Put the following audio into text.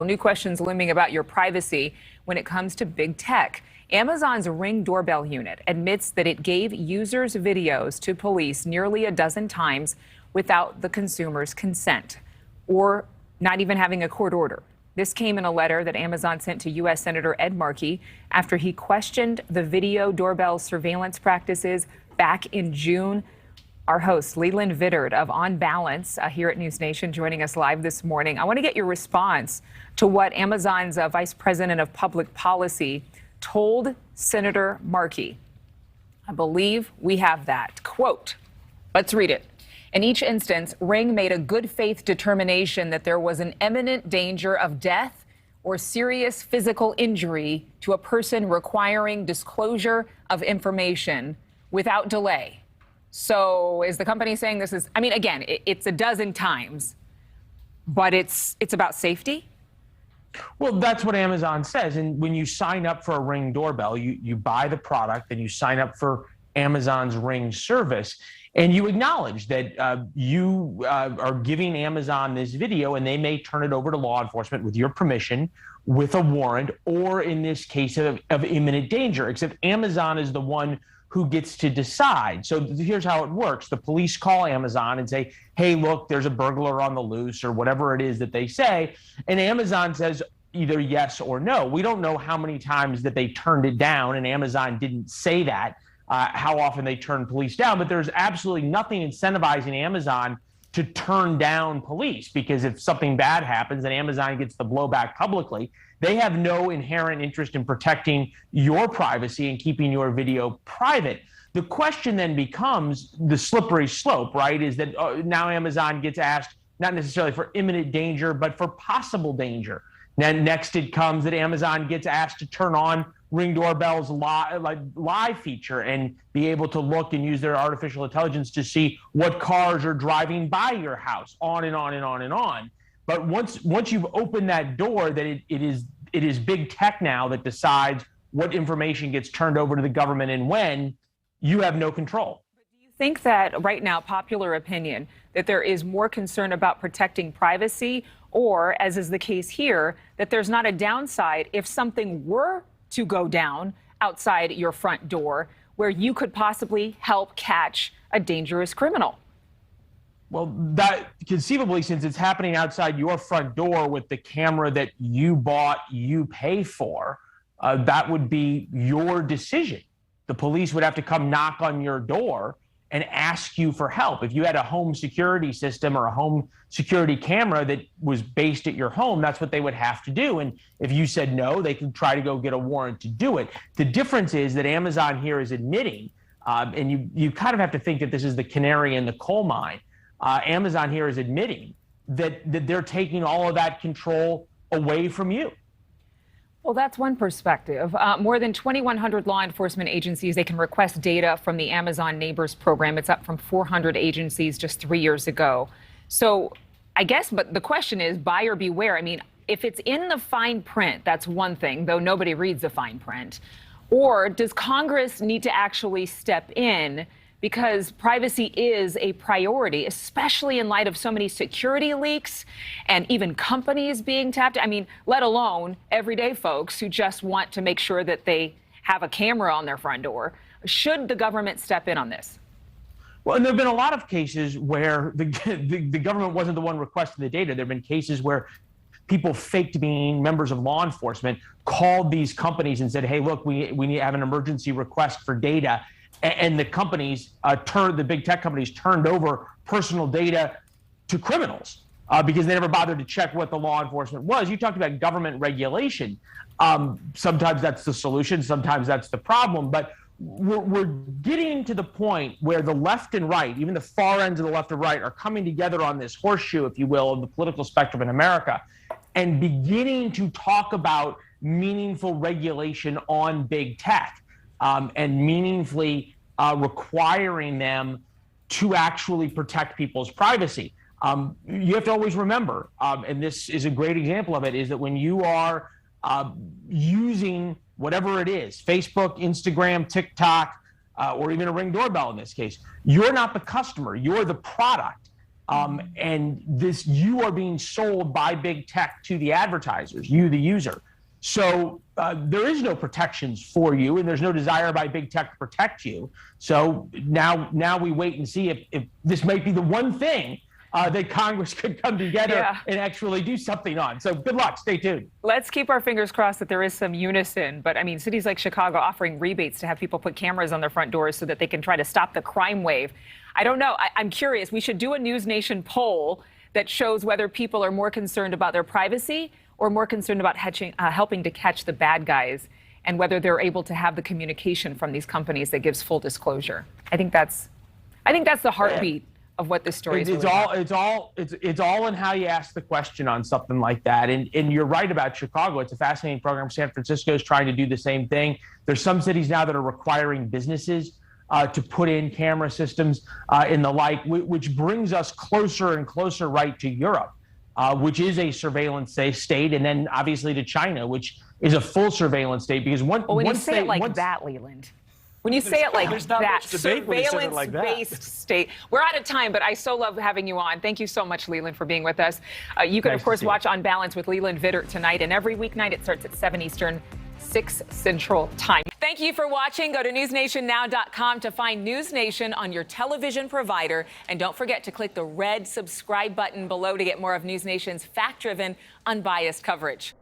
New questions looming about your privacy when it comes to big tech. Amazon's Ring doorbell unit admits that it gave users' videos to police nearly a dozen times without the consumer's consent or not even having a court order. This came in a letter that Amazon sent to U.S. Senator Ed Markey after he questioned the video doorbell surveillance practices back in June. Our host, Leland Vittert of Unbiased here at NewsNation, joining us live this morning. I want to get your response to what Amazon's Vice President of Public Policy told Senator Markey. I believe we have that. Quote, let's read it. In each instance, Ring made a good faith determination that there was an imminent danger of death or serious physical injury to a person requiring disclosure of information without delay. So is the company saying this is, I mean, again, it's a dozen times, but it's about safety? Well, that's what Amazon says. And when you sign up for a Ring doorbell, you buy the product and you sign up for Amazon's Ring service. And you acknowledge that you are giving Amazon this video and they may turn it over to law enforcement with your permission, with a warrant, or in this case of imminent danger, except Amazon is the one who gets to decide. So here's how it works. The police call Amazon and say, hey, look, there's a burglar on the loose, or whatever it is that they say. And Amazon says either yes or no. We don't know how many times that they turned it down, and Amazon didn't say that, how often they turn police down. But there's absolutely nothing incentivizing Amazon to turn down police, because if something bad happens and Amazon gets the blowback publicly, they have no inherent interest in protecting your privacy and keeping your video private. The question then becomes the slippery slope, right? Is that now Amazon gets asked not necessarily for imminent danger, but for possible danger. Then next it comes that Amazon gets asked to turn on Ring doorbell's live feature and be able to look and use their artificial intelligence to see what cars are driving by your house, on and on and on and on. But once you've opened that door, that it is big tech now that decides what information gets turned over to the government and when, you have no control. But do you think that right now, popular opinion, that there is more concern about protecting privacy, or, as is the case here, that there's not a downside if something were to go down outside your front door where you could possibly help catch a dangerous criminal? Well, that conceivably, since it's happening outside your front door with the camera that you bought, you pay for, that would be your decision. The police would have to come knock on your door and ask you for help. If you had a home security system or a home security camera that was based at your home, that's what they would have to do. And if you said no, they could try to go get a warrant to do it. The difference is that Amazon here is admitting, and you kind of have to think that this is the canary in the coal mine. Amazon here is admitting that they're taking all of that control away from you. Well, that's one perspective. More than 2,100 law enforcement agencies, they can request data from the Amazon Neighbors program. It's up from 400 agencies just 3 years ago. So I guess, but the question is buyer beware. I mean, if it's in the fine print, that's one thing, though nobody reads the fine print. Or does Congress need to actually step in? Because privacy is a priority, especially in light of so many security leaks and even companies being tapped. I mean, let alone everyday folks who just want to make sure that they have a camera on their front door. Should the government step in on this? Well, and there have been a lot of cases where the government wasn't the one requesting the data. There have been cases where people faked being members of law enforcement, called these companies and said, hey, look, we need to have an emergency request for data. And the companies the big tech companies turned over personal data to criminals because they never bothered to check what the law enforcement was. You talked about government regulation. Sometimes that's the solution. Sometimes that's the problem. But we're getting to the point where the left and right, even the far ends of the left and right, are coming together on this horseshoe, if you will, of the political spectrum in America, and beginning to talk about meaningful regulation on big tech. And meaningfully requiring them to actually protect people's privacy. You have to always remember, and this is a great example of it, is that when you are using whatever it is, Facebook, Instagram, TikTok, or even a Ring doorbell in this case, you're not the customer, you're the product. And you are being sold by big tech to the advertisers, you, the user. So there is no protections for you, and there's no desire by big tech to protect you. So now we wait and see if this might be the one thing that Congress could come together and actually do something on. So good luck. Stay tuned. Let's keep our fingers crossed that there is some unison. But I mean, cities like Chicago offering rebates to have people put cameras on their front doors so that they can try to stop the crime wave. I don't know. I'm curious. We should do a NewsNation poll that shows whether people are more concerned about their privacy or more concerned about helping to catch the bad guys, and whether they're able to have the communication from these companies that gives full disclosure. I think that's the heartbeat of what this story is. It's all in how you ask the question on something like that. And you're right about Chicago. It's a fascinating program. San Francisco is trying to do the same thing. There's some cities now that are requiring businesses to put in camera systems and the like, which brings us closer and closer right to Europe, which is a surveillance state, and then obviously to China, which is a full surveillance state. Because when you say it like that, Leland. When you say it like that, surveillance-based state. We're out of time, but I so love having you on. Thank you so much, Leland, for being with us. You can, of course, watch On Balance with Leland Vittert tonight, and every weeknight it starts at 7 Eastern, 6 Central Time. Thank you for watching. Go to newsnationnow.com to find NewsNation on your television provider. And don't forget to click the red subscribe button below to get more of NewsNation's fact-driven, unbiased coverage.